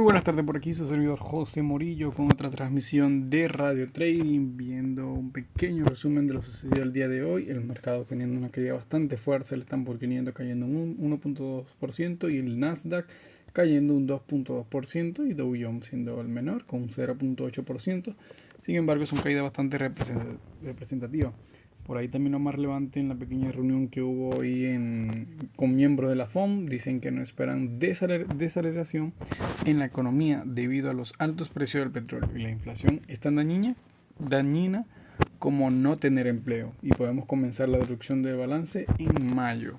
buenas tardes, por aquí su servidor José Morillo con otra transmisión de Radio Trading, viendo un pequeño resumen de lo sucedido el día de hoy. El mercado teniendo una caída bastante fuerte, el Standard 500 cayendo un 1.2% y el Nasdaq cayendo un 2.2% y Dow Jones siendo el menor con un 0.8%. Sin embargo, es una caída bastante representativa. Por ahí también lo más relevante en la pequeña reunión que hubo hoy con miembros de la FOM, dicen que no esperan desaceleración en la economía debido a los altos precios del petróleo y la inflación es tan dañina como no tener empleo y podemos comenzar la destrucción del balance en mayo.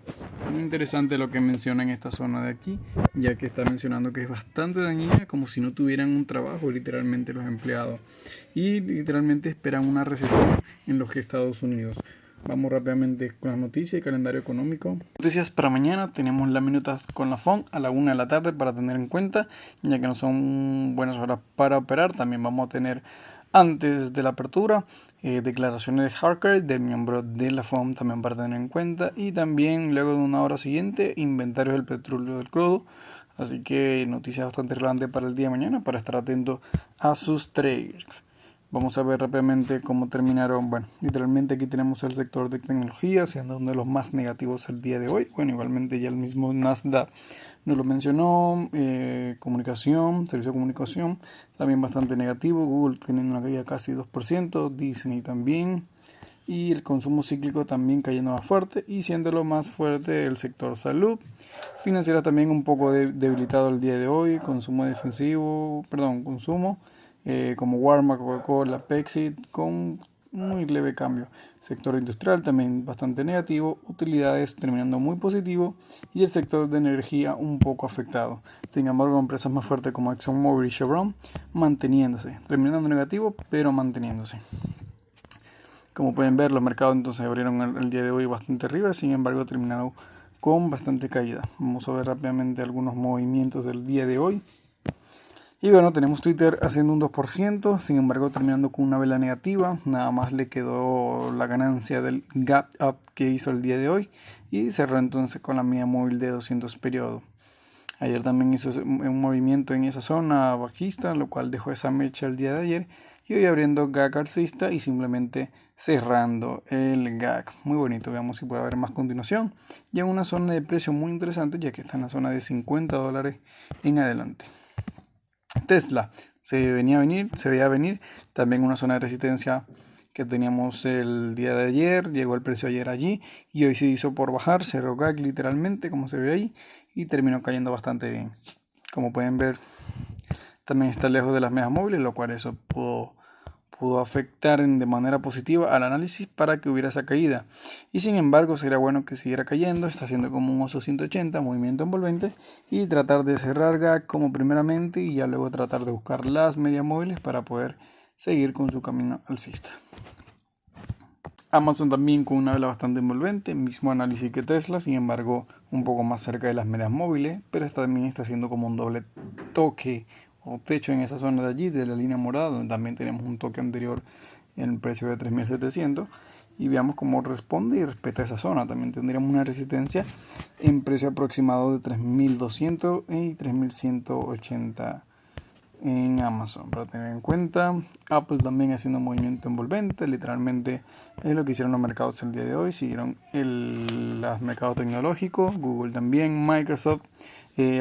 Muy interesante lo que menciona en esta zona de aquí, ya que está mencionando que es bastante dañina, como si no tuvieran un trabajo literalmente los empleados, y literalmente esperan una recesión en los Estados Unidos. Vamos rápidamente con las noticias y calendario económico. Noticias para mañana, tenemos las minutas con la FOM a la 1 de la tarde para tener en cuenta, ya que no son buenas horas para operar. También vamos a tener antes de la apertura declaraciones de Harker, del miembro de la FOM, también para tener en cuenta, y también luego de una hora siguiente inventarios del petróleo del crudo. Así que noticias bastante relevantes para el día de mañana para estar atento a sus trades. Vamos a ver rápidamente cómo terminaron. Bueno, literalmente aquí tenemos el sector de tecnología, siendo uno de los más negativos el día de hoy. Bueno, igualmente ya el mismo Nasdaq nos lo mencionó. Comunicación, servicio de comunicación, también bastante negativo. Google teniendo una caída casi 2%, Disney también. Y el consumo cíclico también cayendo más fuerte, y siendo lo más fuerte el sector salud. Financiera también un poco debilitado el día de hoy. Consumo como Walmart, Coca-Cola, Pepsi, con muy leve cambio. Sector industrial también bastante negativo, utilidades terminando muy positivo y el sector de energía un poco afectado. Sin embargo, empresas más fuertes como ExxonMobil y Chevron manteniéndose, terminando negativo pero manteniéndose. Como pueden ver, los mercados entonces abrieron el día de hoy bastante arriba, sin embargo terminaron con bastante caída. Vamos a ver rápidamente algunos movimientos del día de hoy. Y bueno, tenemos Twitter haciendo un 2%, sin embargo terminando con una vela negativa. Nada más le quedó la ganancia del gap up que hizo el día de hoy y cerró entonces con la media móvil de 200 periodos. Ayer también hizo un movimiento en esa zona bajista, lo cual dejó esa mecha el día de ayer. Y hoy abriendo gap alcista y simplemente cerrando el gap. Muy bonito, veamos si puede haber más continuación. Ya en una zona de precio muy interesante, ya que está en la zona de $50 en adelante. Tesla se veía venir, también una zona de resistencia que teníamos el día de ayer, llegó el precio ayer allí y hoy se hizo por bajar, cerró gag literalmente como se ve ahí y terminó cayendo bastante bien. Como pueden ver, también está lejos de las medias móviles, lo cual eso pudo afectar de manera positiva al análisis para que hubiera esa caída. Y sin embargo, sería bueno que siguiera cayendo. Está haciendo como un oso 180, movimiento envolvente, y tratar de cerrar gap como primeramente y ya luego tratar de buscar las medias móviles para poder seguir con su camino alcista. Amazon también con una vela bastante envolvente, mismo análisis que Tesla, sin embargo un poco más cerca de las medias móviles, pero esta también está haciendo como un doble toque o techo en esa zona de allí, de la línea morada, donde también tenemos un toque anterior en el precio de 3.700, y veamos cómo responde y respeta esa zona. También tendríamos una resistencia en precio aproximado de 3.200 y 3.180 en Amazon, para tener en cuenta. Apple también haciendo movimiento envolvente, literalmente es lo que hicieron los mercados el día de hoy. Siguieron los mercados tecnológicos, Google también, Microsoft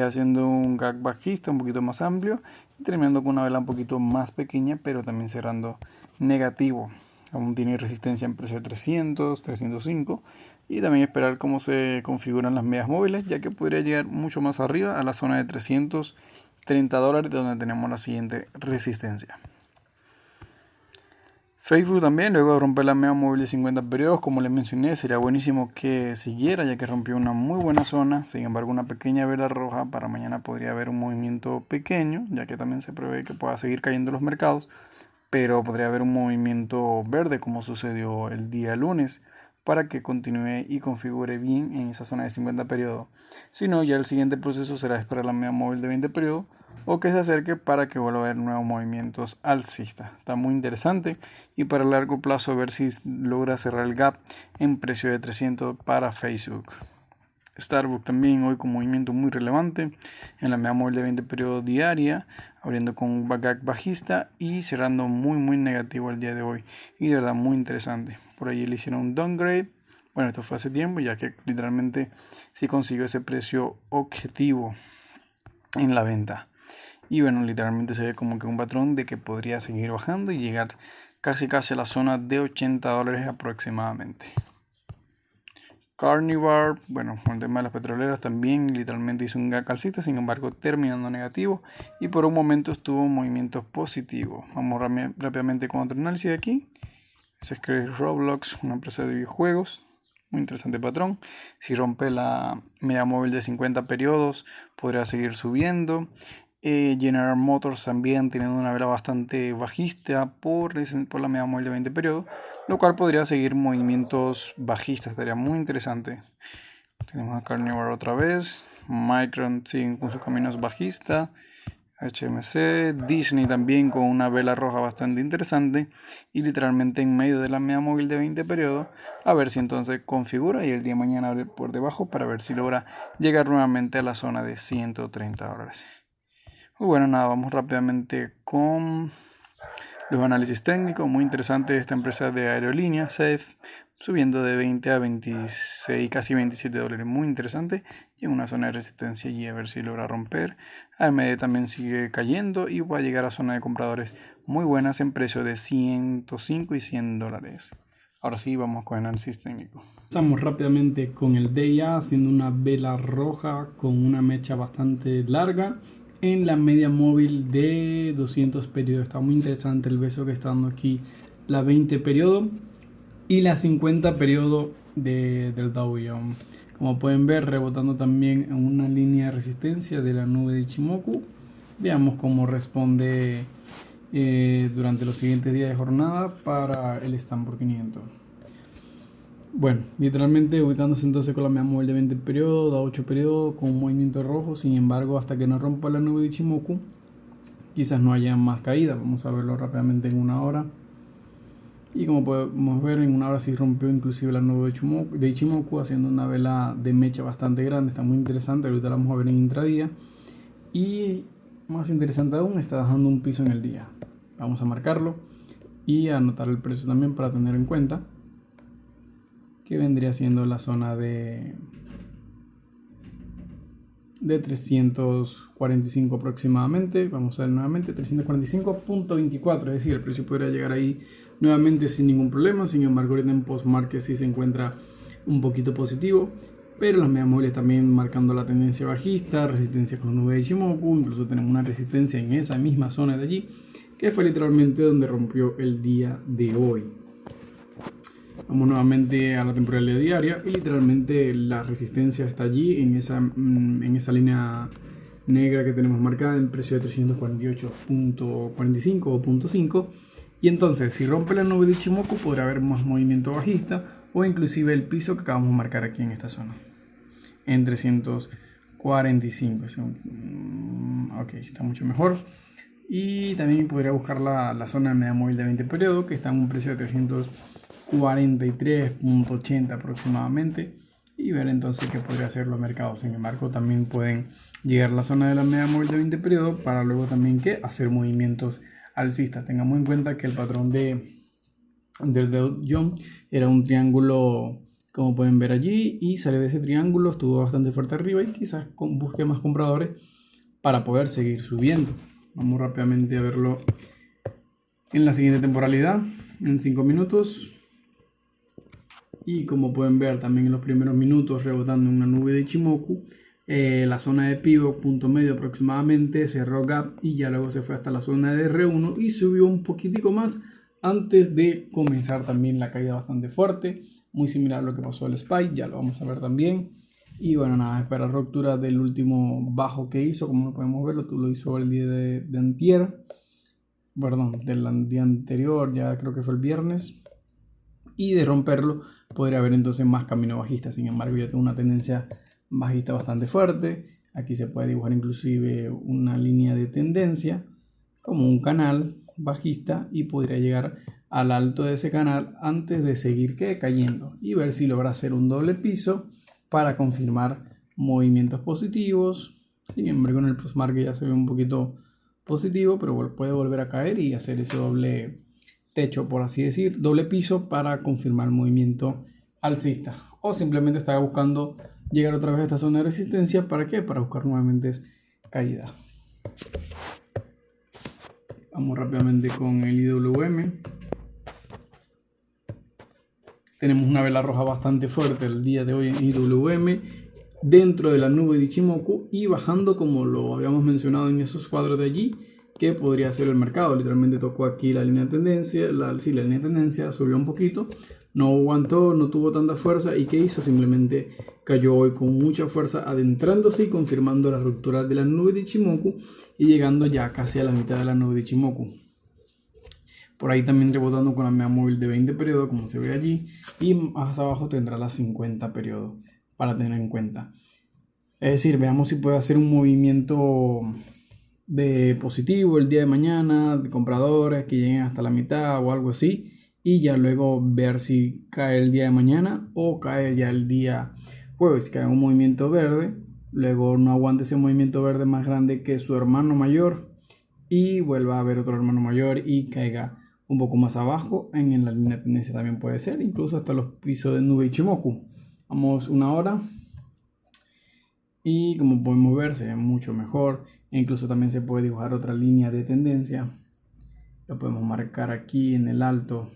haciendo un gap bajista un poquito más amplio y terminando con una vela un poquito más pequeña, pero también cerrando negativo. Aún tiene resistencia en precio de 300, 305, y también esperar cómo se configuran las medias móviles, ya que podría llegar mucho más arriba a la zona de $330, donde tenemos la siguiente resistencia. Facebook también, luego de romper la media móvil de 50 periodos, como les mencioné, sería buenísimo que siguiera, ya que rompió una muy buena zona. Sin embargo, una pequeña vela roja para mañana podría haber un movimiento pequeño, ya que también se prevé que pueda seguir cayendo los mercados, pero podría haber un movimiento verde como sucedió el día lunes, para que continúe y configure bien en esa zona de 50 periodos. Si no, ya el siguiente proceso será esperar la media móvil de 20 periodos o que se acerque para que vuelva a haber nuevos movimientos alcistas. Está muy interesante, y para el largo plazo ver si logra cerrar el gap en precio de 300 para Facebook. Starbucks también hoy con movimiento muy relevante en la media móvil de 20 periodos diaria, abriendo con un gap bajista y cerrando muy negativo el día de hoy. Y de verdad muy interesante. Por ahí le hicieron un downgrade. Bueno, esto fue hace tiempo, ya que literalmente sí consiguió ese precio objetivo en la venta. Y bueno, literalmente se ve como que un patrón de que podría seguir bajando y llegar casi a la zona de $80 aproximadamente. Carnival, bueno, con el tema de las petroleras también literalmente hizo un gap alcista, sin embargo terminando negativo y por un momento estuvo en movimientos positivos. Vamos rápidamente con otro análisis de aquí. Eso es que Roblox, una empresa de videojuegos, muy interesante patrón. Si rompe la media móvil de 50 periodos, podría seguir subiendo. General Motors también teniendo una vela bastante bajista por la media móvil de 20 periodos, lo cual podría seguir movimientos bajistas, estaría muy interesante. Tenemos a Carnival otra vez, Micron sigue con sus caminos bajistas, HMC, Disney también con una vela roja bastante interesante y literalmente en medio de la media móvil de 20 periodos, a ver si entonces configura y el día de mañana abre por debajo para ver si logra llegar nuevamente a la zona de $130. Bueno, nada, vamos rápidamente con los análisis técnicos. Muy interesante esta empresa de aerolíneas, Safe, subiendo de 20 a 26, casi $27. Muy interesante. Y en una zona de resistencia y a ver si logra romper. AMD también sigue cayendo y va a llegar a zona de compradores muy buenas en precio de 105 y $100. Ahora sí, vamos con análisis técnico. Empezamos rápidamente con el DIA haciendo una vela roja con una mecha bastante larga en la media móvil de 200 periodos. Está muy interesante el beso que está dando aquí la 20 periodo y la 50 periodo del Dow Jones. Como pueden ver, rebotando también en una línea de resistencia de la nube de Ichimoku. Veamos cómo responde durante los siguientes días de jornada para el Stanford 500. Bueno, literalmente ubicándose entonces con la media móvil de 20 periodos, da 8 periodos con un movimiento rojo. Sin embargo, hasta que no rompa la nube de Ichimoku, quizás no haya más caída. Vamos a verlo rápidamente en una hora. Y como podemos ver, en una hora sí rompió inclusive la nube de Ichimoku, haciendo una vela de mecha bastante grande. Está muy interesante, ahorita la vamos a ver en intradía. Y más interesante aún, está dejando un piso en el día. Vamos a marcarlo y a anotar el precio también para tener en cuenta, que vendría siendo la zona de 345 aproximadamente. Vamos a ver nuevamente 345.24, es decir, el precio podría llegar ahí nuevamente sin ningún problema. Sin embargo, ahorita en post-market sí se encuentra un poquito positivo, pero las medias móviles también marcando la tendencia bajista, resistencia con nube de Ichimoku. Incluso tenemos una resistencia en esa misma zona de allí, que fue literalmente donde rompió el día de hoy. Vamos nuevamente a la temporalidad diaria y literalmente la resistencia está allí en esa línea negra que tenemos marcada en precio de 348.45 o 0.5. Y entonces si rompe la nube de Ichimoku podrá haber más movimiento bajista o inclusive el piso que acabamos de marcar aquí en esta zona en 345. Ok, está mucho mejor. Y también podría buscar la zona de media móvil de 20 periodos, que está en un precio de 343.80 aproximadamente, y ver entonces qué podría hacer los mercados. Sin embargo, también pueden llegar a la zona de la media móvil de 20 periodos para luego también hacer movimientos alcistas. Tengamos en cuenta que el patrón del Dow Jones era un triángulo, como pueden ver allí, y salió de ese triángulo, estuvo bastante fuerte arriba y quizás busque más compradores para poder seguir subiendo. Vamos rápidamente a verlo en la siguiente temporalidad, en 5 minutos. Y como pueden ver también en los primeros minutos rebotando en una nube de Ichimoku, la zona de pivot, punto medio aproximadamente, cerró gap y ya luego se fue hasta la zona de R1 y subió un poquitico más antes de comenzar también la caída bastante fuerte, muy similar a lo que pasó al SPY, ya lo vamos a ver también. Y bueno, nada, espera ruptura del último bajo que hizo, como podemos verlo, tú lo hizo el día de antier, perdón, del día anterior, ya creo que fue el viernes, y de romperlo podría haber entonces más camino bajista. Sin embargo, ya tengo una tendencia bajista bastante fuerte. Aquí se puede dibujar inclusive una línea de tendencia como un canal bajista y podría llegar al alto de ese canal antes de seguir cayendo y ver si logra hacer un doble piso para confirmar movimientos positivos. Sin embargo, en el post-market ya se ve un poquito positivo, pero puede volver a caer y hacer ese doble techo, por así decir, doble piso para confirmar el movimiento alcista. O simplemente está buscando llegar otra vez a esta zona de resistencia. ¿Para qué? Para buscar nuevamente caída. Vamos rápidamente con el IWM. Tenemos una vela roja bastante fuerte el día de hoy en IWM, dentro de la nube de Ichimoku y bajando, como lo habíamos mencionado en esos cuadros de allí, que podría ser el mercado. Literalmente tocó aquí la línea de tendencia, la línea de tendencia subió un poquito, no aguantó, no tuvo tanta fuerza, y ¿qué hizo? Simplemente cayó hoy con mucha fuerza, adentrándose y confirmando la ruptura de la nube de Ichimoku y llegando ya casi a la mitad de la nube de Ichimoku. Por ahí también rebotando con la media móvil de 20 periodos, como se ve allí, y más abajo tendrá las 50 periodos para tener en cuenta. Es decir, veamos si puede hacer un movimiento de positivo el día de mañana, de compradores que lleguen hasta la mitad o algo así, y ya luego ver si cae el día de mañana o cae ya el día jueves, que haga un movimiento verde, luego no aguante ese movimiento verde más grande que su hermano mayor y vuelva a haber otro hermano mayor y caiga un poco más abajo en la línea de tendencia. También puede ser, incluso hasta los pisos de nube Ichimoku. Vamos una hora y como podemos ver se ve mucho mejor, e incluso también se puede dibujar otra línea de tendencia. Lo podemos marcar aquí en el alto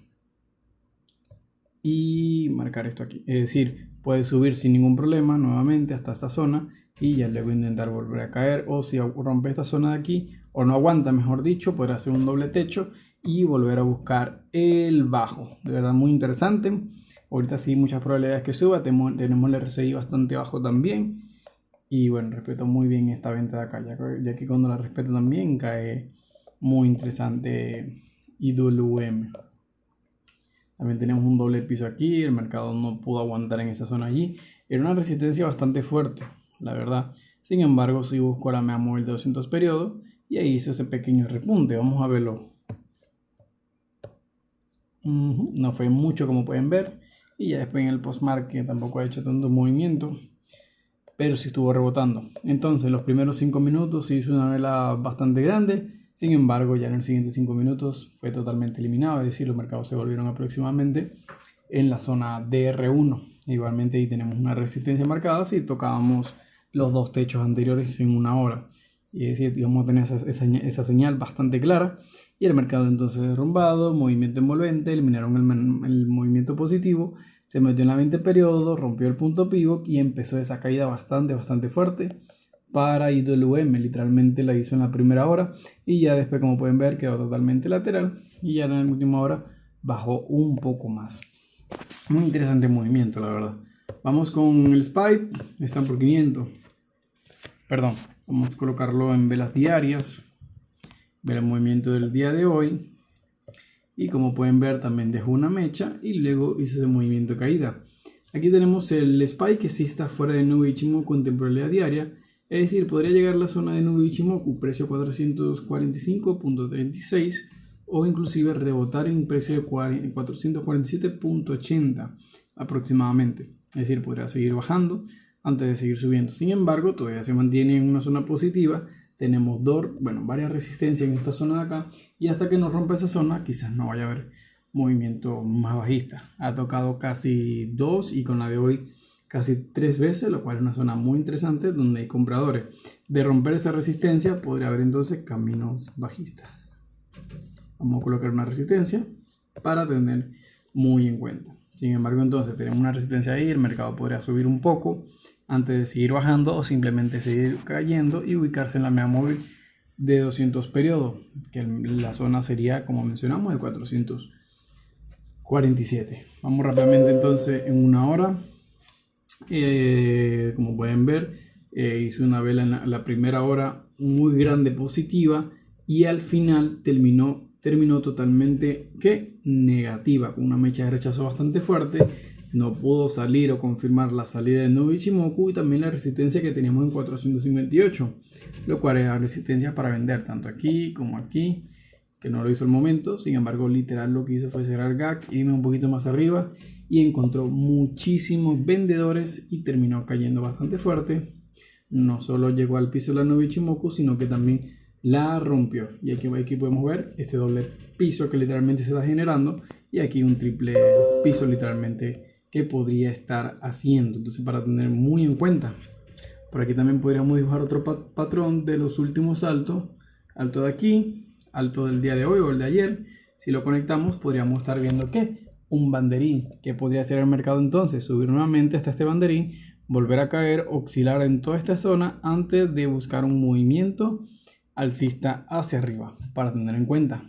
y marcar esto aquí, es decir, puede subir sin ningún problema nuevamente hasta esta zona y ya luego intentar volver a caer, o si rompe esta zona de aquí o no aguanta, mejor dicho, podrá hacer un doble techo y volver a buscar el bajo. De verdad muy interesante. Ahorita sí muchas probabilidades que suba, tenemos el RSI bastante bajo también, y bueno, respeto muy bien esta venta de acá, ya que cuando la respeto también cae muy interesante IWM. También tenemos un doble piso aquí, el mercado no pudo aguantar en esa zona allí, era una resistencia bastante fuerte, la verdad. Sin embargo, si busco la media móvil de 200 periodos y ahí hizo ese pequeño repunte, vamos a verlo. No fue mucho, como pueden ver, y ya después en el post-market tampoco ha hecho tanto movimiento, pero sí estuvo rebotando. Entonces los primeros 5 minutos se hizo una vela bastante grande, sin embargo ya en los siguientes 5 minutos fue totalmente eliminado, es decir, los mercados se volvieron aproximadamente en la zona DR1. Igualmente ahí tenemos una resistencia marcada si tocábamos los dos techos anteriores en una hora, y es decir, vamos a tener esa señal bastante clara, y el mercado entonces derrumbado, movimiento envolvente, eliminaron el movimiento positivo, se metió en la 20 periodos, rompió el punto pivot y empezó esa caída bastante fuerte para IWM. Literalmente la hizo en la primera hora y ya después, como pueden ver, quedó totalmente lateral y ya en la última hora bajó un poco más. Muy interesante movimiento, la verdad. Vamos con el SPY, están por 500. Perdón, vamos a colocarlo en velas diarias, ver el movimiento del día de hoy. Y como pueden ver también dejó una mecha y luego hizo ese movimiento de caída. Aquí tenemos el SPY que sí está fuera de nube Ichimoku en temporalidad diaria, es decir, podría llegar a la zona de nube Ichimoku, precio 445.36, o inclusive rebotar en precio de 447.80 aproximadamente, es decir, podría seguir bajando antes de seguir subiendo. Sin embargo, todavía se mantiene en una zona positiva. Tenemos varias resistencias en esta zona de acá, y hasta que nos rompa esa zona quizás no vaya a haber movimiento más bajista. Ha tocado casi 2 y con la de hoy casi 3 veces, lo cual es una zona muy interesante donde hay compradores. De romper esa resistencia podría haber entonces caminos bajistas. Vamos a colocar una resistencia para tener muy en cuenta. Sin embargo, entonces tenemos una resistencia ahí, el mercado podría subir un poco antes de seguir bajando o simplemente seguir cayendo y ubicarse en la media móvil de 200 periodos, que la zona sería, como mencionamos, de 447. Vamos rápidamente entonces en una hora. Como pueden ver, hizo una vela en la primera hora muy grande positiva y al final terminó totalmente negativa, con una mecha de rechazo bastante fuerte. No pudo salir o confirmar la salida de nube Ichimoku y también la resistencia que teníamos en 458, lo cual era resistencia para vender tanto aquí como aquí, que no lo hizo el momento. Sin embargo, literal lo que hizo fue cerrar gap, irme un poquito más arriba y encontró muchísimos vendedores y terminó cayendo bastante fuerte. No solo llegó al piso de la nube Ichimoku, sino que también la rompió. Y aquí podemos ver ese doble piso que literalmente se está generando, y aquí un triple piso literalmente que podría estar haciendo. Entonces, para tener muy en cuenta. Por aquí también podríamos dibujar otro patrón de los últimos saltos. Alto de aquí, alto del día de hoy o el de ayer. Si lo conectamos, podríamos estar viendo que un banderín, que podría ser el mercado entonces, subir nuevamente hasta este banderín, volver a caer, oscilar en toda esta zona antes de buscar un movimiento alcista hacia arriba, para tener en cuenta.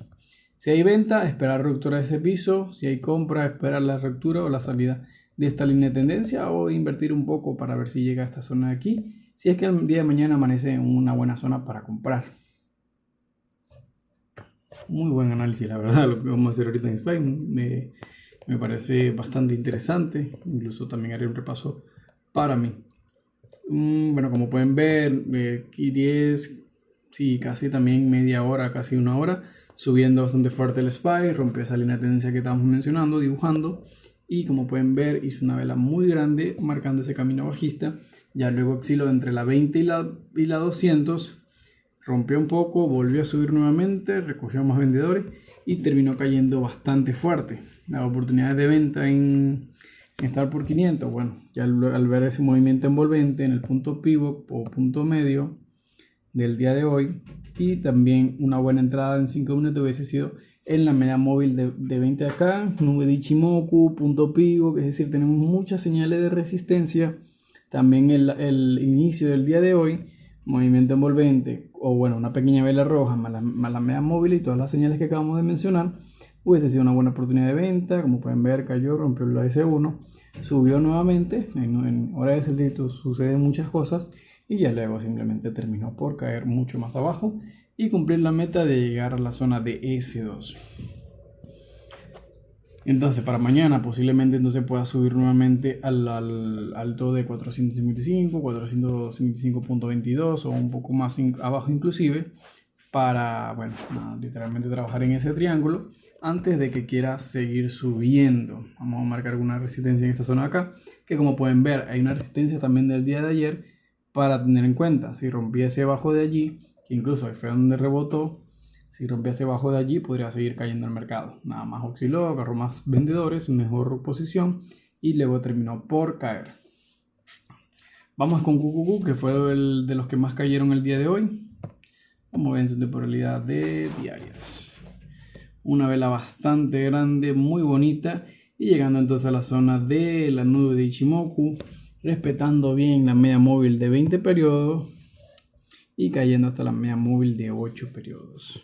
Si hay venta, esperar ruptura de ese piso. Si hay compra, esperar la ruptura o la salida de esta línea de tendencia, o invertir un poco para ver si llega a esta zona de aquí, si es que el día de mañana amanece en una buena zona para comprar. Muy buen análisis, la verdad, lo que vamos a hacer ahorita en SPY me parece bastante interesante. Incluso también haré un repaso para mí. Bueno, como pueden ver, aquí 10, sí, casi también media hora, casi una hora, subiendo bastante fuerte el SPY, rompió esa línea de tendencia que estábamos mencionando, dibujando, y como pueden ver hizo una vela muy grande marcando ese camino bajista. Ya luego osciló entre la 20 y la 200, rompió un poco, volvió a subir nuevamente, recogió más vendedores y terminó cayendo bastante fuerte. Las oportunidades de venta en estar por 500, bueno, ya al ver ese movimiento envolvente en el punto pivot o punto medio del día de hoy, y también una buena entrada en 5 minutos hubiese sido en la media móvil de 20 acá, nube de Ichimoku, punto pivot, es decir, tenemos muchas señales de resistencia. También el inicio del día de hoy, movimiento envolvente, o bueno, una pequeña vela roja más la media móvil y todas las señales que acabamos de mencionar, hubiese sido una buena oportunidad de venta. Como pueden ver, cayó, rompió la S1, subió nuevamente. En hora de Celsius suceden muchas cosas, y ya luego simplemente terminó por caer mucho más abajo y cumplir la meta de llegar a la zona de S2. Entonces para mañana posiblemente entonces pueda subir nuevamente al alto de 455, 455.22 o un poco más abajo inclusive, para, bueno, literalmente trabajar en ese triángulo antes de que quiera seguir subiendo. Vamos a marcar alguna resistencia en esta zona de acá, que como pueden ver hay una resistencia también del día de ayer para tener en cuenta. Si rompiese bajo de allí, que incluso ahí fue donde rebotó, si rompiese bajo de allí podría seguir cayendo el mercado. Nada más osciló, agarró más vendedores, mejor posición y luego terminó por caer. Vamos con QQQ, que fue el de los que más cayeron el día de hoy. Vamos a ver su temporalidad de diarias. Una vela bastante grande, muy bonita, y llegando entonces a la zona de la nube de Ichimoku, respetando bien la media móvil de 20 periodos y cayendo hasta la media móvil de 8 periodos.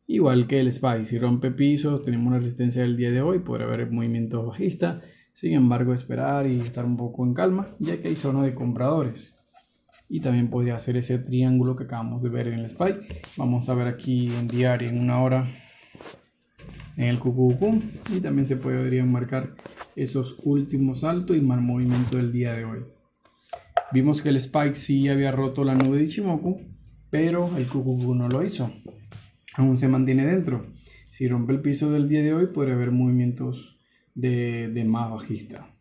Igual que el SPY, si rompe pisos, tenemos una resistencia del día de hoy, podrá haber movimientos bajistas. Sin embargo, esperar y estar un poco en calma, ya que hay zona de compradores. Y también podría hacer ese triángulo que acabamos de ver en el SPY. Vamos a ver aquí en diario, en una hora, en el QQQ. Y también se podrían marcar esos últimos saltos y más movimiento del día de hoy. Vimos que el SPY sí había roto la nube de Ichimoku, pero el QQQ no lo hizo. Aún se mantiene dentro. Si rompe el piso del día de hoy, podría haber movimientos de más bajista.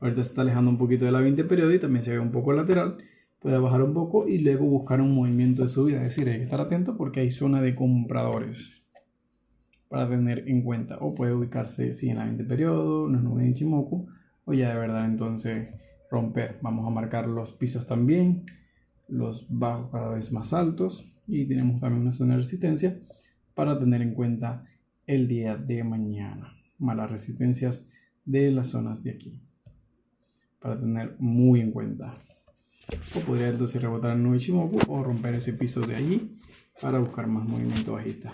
Ahorita se está alejando un poquito de la 20 periodo y también se ve un poco lateral. Puede bajar un poco y luego buscar un movimiento de subida. Es decir, hay que estar atento porque hay zona de compradores para tener en cuenta. O puede ubicarse en la 20 periodo, en la nube de Ichimoku, o ya de verdad entonces romper. Vamos a marcar los pisos también, los bajos cada vez más altos, y tenemos también una zona de resistencia para tener en cuenta el día de mañana, más las resistencias de las zonas de aquí para tener muy en cuenta. O podría entonces rebotar en nube Ichimoku o romper ese piso de allí para buscar más movimiento bajista.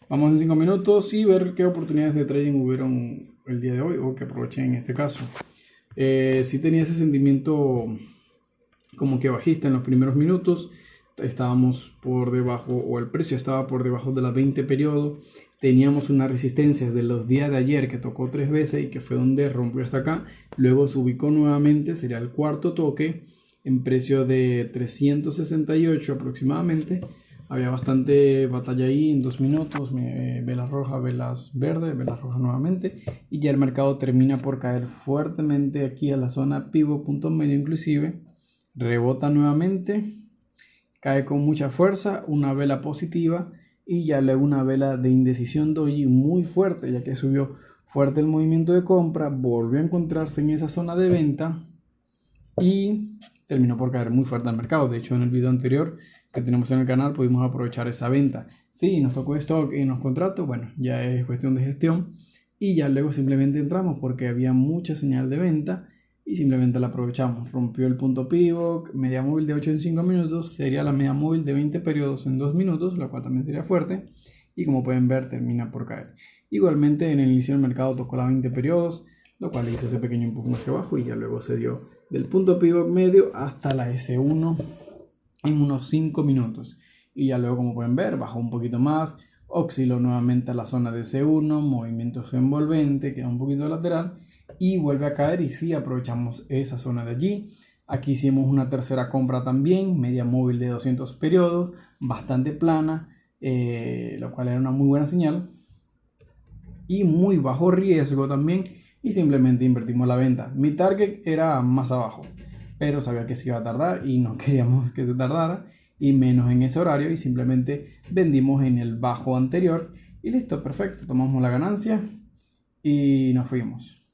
Vamos en 5 minutos y ver qué oportunidades de trading hubieron el día de hoy o que aprovechen en este caso. Si tenía ese sentimiento como que bajista en los primeros minutos. Estábamos por debajo, o el precio estaba por debajo de la 20 periodo. Teníamos una resistencia de los días de ayer que tocó 3 veces y que fue donde rompió hasta acá. Luego se ubicó nuevamente, sería el cuarto toque, en precio de 368 aproximadamente. Había bastante batalla ahí en 2 minutos, velas rojas, velas verdes, velas rojas nuevamente, y ya el mercado termina por caer fuertemente aquí a la zona pivot, punto medio inclusive, rebota nuevamente, cae con mucha fuerza, una vela positiva y ya luego una vela de indecisión doji muy fuerte, ya que subió fuerte el movimiento de compra, volvió a encontrarse en esa zona de venta y terminó por caer muy fuerte al mercado. De hecho, en el video anterior que tenemos en el canal pudimos aprovechar esa venta. Sí, nos tocó stock en los contratos, bueno, ya es cuestión de gestión y ya luego simplemente entramos porque había mucha señal de venta y simplemente la aprovechamos. Rompió el punto pivot, media móvil de 8 en 5 minutos, sería la media móvil de 20 periodos en 2 minutos, la cual también sería fuerte y como pueden ver termina por caer. Igualmente en el inicio del mercado tocó la 20 periodos, lo cual hizo ese pequeño empujón hacia abajo y ya luego se dio del punto pivot medio hasta la S1 en unos 5 minutos. Y ya luego, como pueden ver, bajó un poquito más, osciló nuevamente a la zona de C1, movimiento envolvente, queda un poquito lateral y vuelve a caer y sí aprovechamos esa zona de allí. Aquí hicimos una tercera compra también, media móvil de 200 periodos, bastante plana, lo cual era una muy buena señal y muy bajo riesgo también, y simplemente invertimos la venta. Mi target era más abajo, pero sabía que se iba a tardar y no queríamos que se tardara y menos en ese horario, y simplemente vendimos en el bajo anterior y listo, perfecto, tomamos la ganancia y nos fuimos.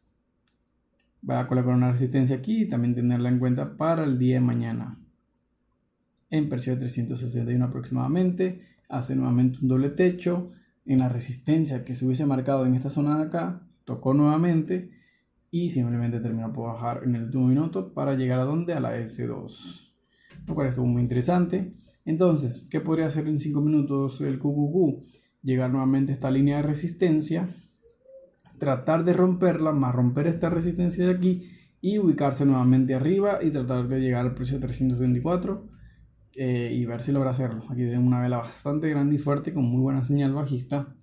Voy a colocar una resistencia aquí y también tenerla en cuenta para el día de mañana. En precio de 361 aproximadamente, hace nuevamente un doble techo en la resistencia que se hubiese marcado en esta zona de acá, tocó nuevamente y simplemente terminó por bajar en el último minuto para llegar a donde, a la S2, lo cual estuvo muy interesante. Entonces, ¿qué podría hacer en 5 minutos el QQQ? Llegar nuevamente a esta línea de resistencia, tratar de romperla, más romper esta resistencia de aquí y ubicarse nuevamente arriba y tratar de llegar al precio de 374 y ver si logra hacerlo. Aquí tenemos una vela bastante grande y fuerte con muy buena señal bajista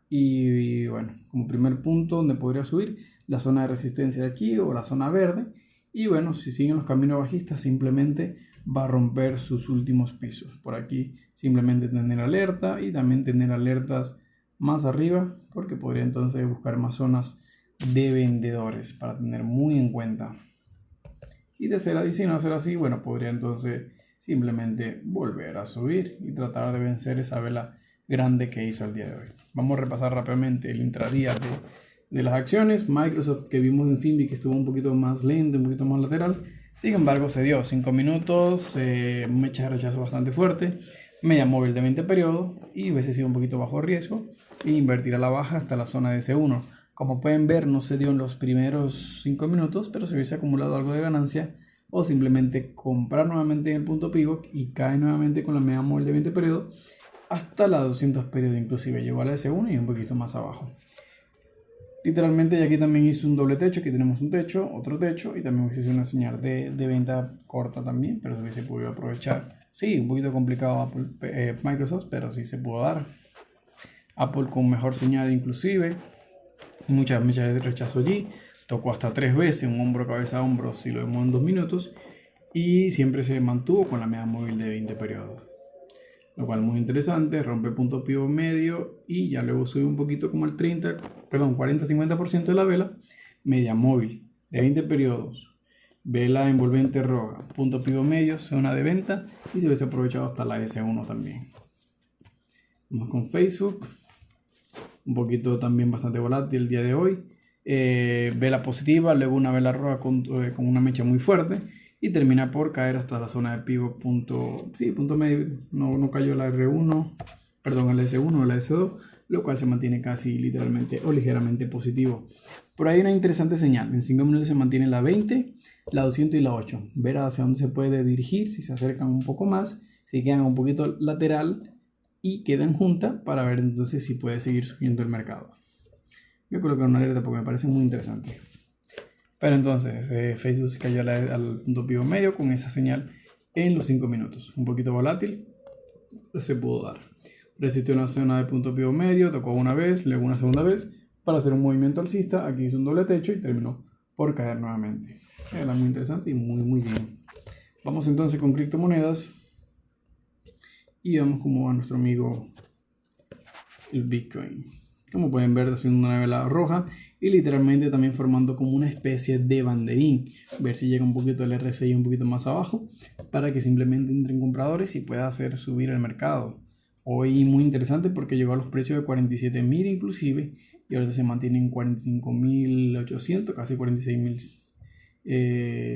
y bueno, como primer punto donde podría subir la zona de resistencia de aquí o la zona verde, y bueno, si siguen los caminos bajistas simplemente va a romper sus últimos pisos. Por aquí simplemente tener alerta y también tener alertas más arriba porque podría entonces buscar más zonas de vendedores para tener muy en cuenta. Y de ser así, si no ser así, bueno, podría entonces simplemente volver a subir y tratar de vencer esa vela grande que hizo el día de hoy. Vamos a repasar rápidamente el intradía de las acciones. Microsoft, que vimos en Finbi que estuvo un poquito más lento, un poquito más lateral, sin embargo se dio 5 minutos, mecha de rechazo bastante fuerte, media móvil de 20 periodos y hubiese sido un poquito bajo riesgo e invertir a la baja hasta la zona de C1. Como pueden ver, no se dio en los primeros 5 minutos, pero se hubiese acumulado algo de ganancia, o simplemente comprar nuevamente en el punto pivot y cae nuevamente con la media móvil de 20 periodos hasta la 200 periodos, inclusive llegó a la S1 y un poquito más abajo. Literalmente, y aquí también hizo un doble techo. Aquí tenemos un techo, otro techo, y también hice una señal de venta corta también, pero se hubiese podido aprovechar. Sí, un poquito complicado Apple, Microsoft, pero sí se pudo dar. Apple con mejor señal inclusive, muchas mechas de rechazo allí, tocó hasta 3 veces, un hombro, cabeza, hombro, si lo vemos en 2 minutos, y siempre se mantuvo con la media móvil de 20 periodos. Lo cual muy interesante, rompe punto pivot medio y ya luego sube un poquito como el 40-50% de la vela, media móvil de 20 periodos, vela envolvente roja, punto pivot medio, zona de venta y se hubiese aprovechado hasta la S1 también. Vamos con Facebook, un poquito también bastante volátil el día de hoy, vela positiva, luego una vela roja con una mecha muy fuerte y termina por caer hasta la zona de pivot punto medio. No cayó la R1, perdón, la S1 o la S2, lo cual se mantiene casi literalmente o ligeramente positivo. Por ahí una interesante señal, en 5 minutos se mantiene la 20, la 200 y la 8. Ver hacia dónde se puede dirigir, si se acercan un poco más, si quedan un poquito lateral y quedan juntas para ver entonces si puede seguir subiendo el mercado. Voy a colocar una alerta porque me parece muy interesante. Pero entonces Facebook se cayó al punto pivot medio con esa señal en los 5 minutos. Un poquito volátil, se pudo dar. Resistió en la zona de punto pivot medio, tocó una vez, luego una segunda vez para hacer un movimiento alcista. Aquí hizo un doble techo y terminó por caer nuevamente. Era muy interesante y muy bien. Vamos entonces con criptomonedas. y vemos cómo va nuestro amigo el Bitcoin. Como pueden ver, haciendo una vela roja y literalmente también formando como una especie de banderín. Ver si llega un poquito el RSI un poquito más abajo para que simplemente entren compradores y pueda hacer subir el mercado. Hoy muy interesante porque llegó a los precios de 47.000 inclusive y ahorita se mantiene en 45.800, casi 46.000.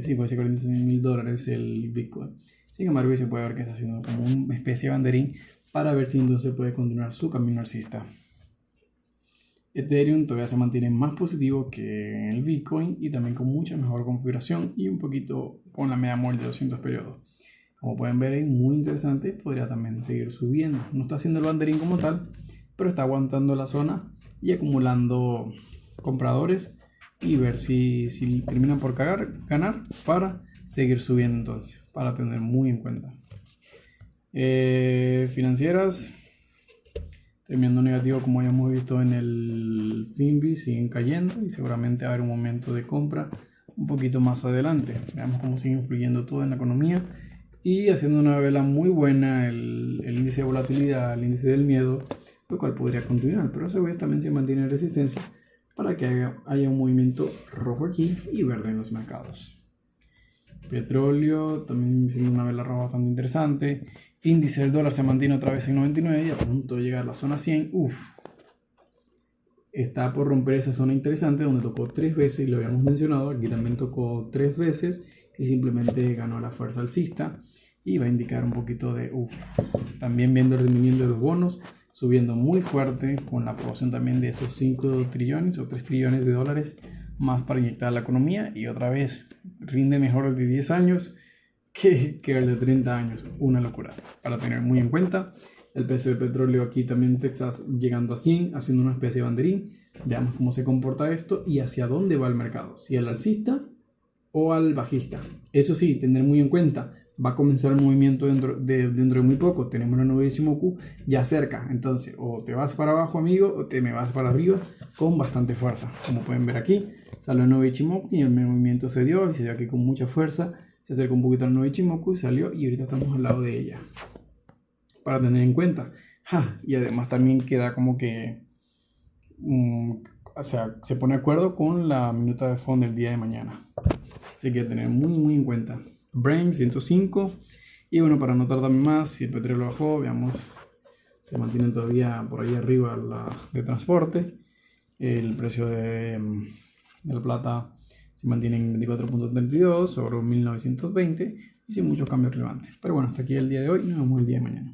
Sí, puede ser $46.000 el Bitcoin. Sin embargo, se puede ver que está haciendo como una especie de banderín para ver si entonces puede continuar su camino alcista. Ethereum todavía se mantiene más positivo que el Bitcoin y también con mucha mejor configuración y un poquito con la media móvil de 200 periodos. Como pueden ver, es muy interesante, podría también seguir subiendo. No está haciendo el banderín como tal, pero está aguantando la zona y compradores y ver si terminan por ganar para seguir subiendo entonces, para tener muy en cuenta. Financieras, terminando negativo como ya hemos visto en el Finbi, siguen cayendo y seguramente va a haber un momento de compra un poquito más adelante. Veamos cómo sigue influyendo todo en la economía y haciendo una vela muy buena el índice de volatilidad, el índice del miedo, lo cual podría continuar, pero a su vez también se mantiene en resistencia para que haya un movimiento rojo aquí y verde en los mercados. Petróleo también siendo una vela roja bastante interesante. Índice del dólar se mantiene otra vez en 99 y a punto de llegar a la zona 100. Está por romper esa zona interesante donde tocó 3 veces y lo habíamos mencionado. Aquí también tocó 3 veces y simplemente ganó la fuerza alcista y va a indicar un poquito de también viendo el rendimiento de los bonos subiendo muy fuerte con la aprobación también de esos 5 trillones o 3 trillones de dólares más para inyectar la economía y otra vez rinde mejor el de 10 años que el de 30 años. Una locura para tener muy en cuenta. El precio del petróleo aquí también en Texas llegando a 100, haciendo una especie de banderín. Veamos cómo se comporta esto y hacia dónde va el mercado, si al alcista o al bajista. Eso sí, tener muy en cuenta, va a comenzar el movimiento dentro de muy poco. Tenemos la nube de Ichimoku ya cerca, entonces o te vas para abajo, amigo, o te me vas para arriba con bastante fuerza. Como pueden ver aquí, salió la nube de Ichimoku y el movimiento se dio aquí con mucha fuerza. Se acercó un poquito a la nube de Ichimoku y salió y ahorita estamos al lado de ella. Para tener en cuenta. Y además también queda como que o sea, se pone de acuerdo con la minuta de fondo del día de mañana. Así que tener muy en cuenta. Brain 105. Y bueno, para notar también más, si el petróleo bajó, veamos, se mantienen todavía por ahí arriba de transporte. El precio de la plata se mantiene en 24.32 sobre 1920 y sin muchos cambios relevantes. Pero bueno, hasta aquí el día de hoy, nos vemos el día de mañana.